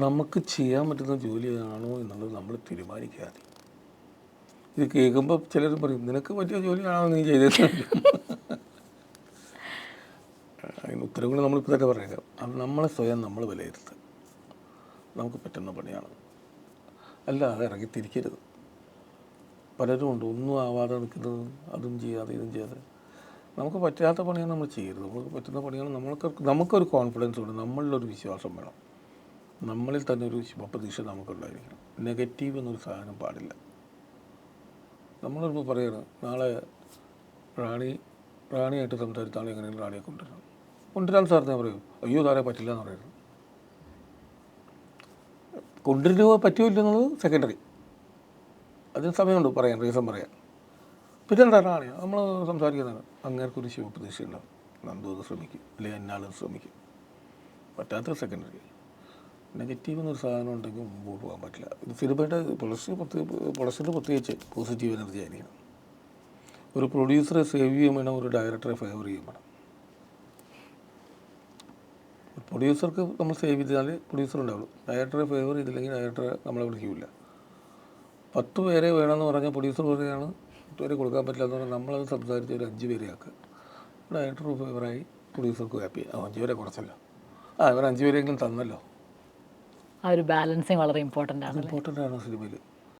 നമുക്ക് ചെയ്യാൻ പറ്റുന്ന ജോലിയാണോ എന്നുള്ളത് നമ്മൾ തീരുമാനിക്കാതെ. ഇത് കേൾക്കുമ്പോൾ ചിലർ പറയും നിനക്ക് പറ്റിയ ജോലിയാണോ നീ ചെയ്തത്. അതിന് ഉത്തരം കൂടി നമ്മളിപ്പോൾ തന്നെ പറയുക. അത് നമ്മളെ സ്വയം നമ്മൾ വിലയിരുത്തുക. നമുക്ക് പറ്റുന്ന പണിയാണ്, അല്ലാതെ ഇറങ്ങിത്തിരിക്കരുത്. പലരും ഉണ്ട് ഒന്നും ആവാതെ നിൽക്കുന്നത്, അതും ചെയ്യാതെ ഇതും ചെയ്യാതെ. നമുക്ക് പറ്റാത്ത പണിയാണ് നമ്മൾ ചെയ്യരുത്. നമുക്ക് പറ്റുന്ന പണിയാണ്. നമുക്കൊരു കോൺഫിഡൻസ് ഉണ്ട്, നമ്മളിലൊരു വിശ്വാസം വേണം, നമ്മളിൽ തന്നെ ഒരു ശുഭപ്രതീക്ഷ നമുക്കുണ്ടായിരിക്കണം. നെഗറ്റീവ് എന്നൊരു സാധനം പാടില്ല. നമ്മളിപ്പോൾ പറയണം നാളെ റാണിയായിട്ട് സംസാരിച്ച ആൾ എങ്ങനെയാണ് റാണിയെ കൊണ്ടുവരാൻ സാർ ഞാൻ പറയും, അയ്യോ സാറേ പറ്റില്ല എന്ന് പറയുന്നത്. കൊണ്ടുവരുക പറ്റുമോ ഇല്ലെന്നുള്ളത് സെക്കൻഡറി, അതിന് സമയമുണ്ട് പറയാൻ, റീസൺ പറയാൻ. പിന്നെ എന്താ റാണിയാണ് നമ്മൾ സംസാരിക്കുന്നതാണ്. അങ്ങേർക്കൊരു ശിവപ്രതീക്ഷ ഉണ്ടാവും, നന്ദു അത് ശ്രമിക്കും, അല്ലെങ്കിൽ എന്നാളും ശ്രമിക്കും. പറ്റാത്ത സെക്കൻഡറി. നെഗറ്റീവ് എന്നൊരു സാധനം ഉണ്ടെങ്കിൽ മുമ്പോട്ട് പോകാൻ പറ്റില്ല. ഇത് സിനിമയുടെ പ്രൊഡക്ഷന് പ്രത്യേകിച്ച് പോസിറ്റീവ് എനർജി ആയിരിക്കണം. ഒരു പ്രൊഡ്യൂസറെ സേവ് ചെയ്യാൻ വേണം, ഒരു ഡയറക്ടറെ ഫേവർ ചെയ്യാൻ വേണം. പ്രൊഡ്യൂസർക്ക് നമ്മൾ സേവ് ചെയ്താൽ പ്രൊഡ്യൂസർ ഉണ്ടാവുള്ളൂ. ഡയറക്ടറെ ഫേവർ ചെയ്തില്ലെങ്കിൽ ഡയറക്ടറെ നമ്മളെ വിളിക്കില്ല. 10 പേരെ വേണമെന്ന് പറഞ്ഞാൽ പ്രൊഡ്യൂസർ പറയുകയാണ് 10 പേരെ കൊടുക്കാൻ പറ്റില്ല എന്ന് പറഞ്ഞാൽ നമ്മളത് സംസാരിച്ച് ഒരു 5 പേരെ ആക്കുക. Director ഫേവറായി, പ്രൊഡ്യൂസർക്ക് happy. 5 പേരെ കുറച്ചല്ലോ, ഇവർ 5 പേരെങ്കിലും തന്നല്ലോ. ആ ഒരു ബാലൻസിങ് വളരെ ഇമ്പോർട്ടൻ്റ് ആണ്. ഇമ്പോർട്ടൻ്റ് ആണ് സിനിമയിൽ.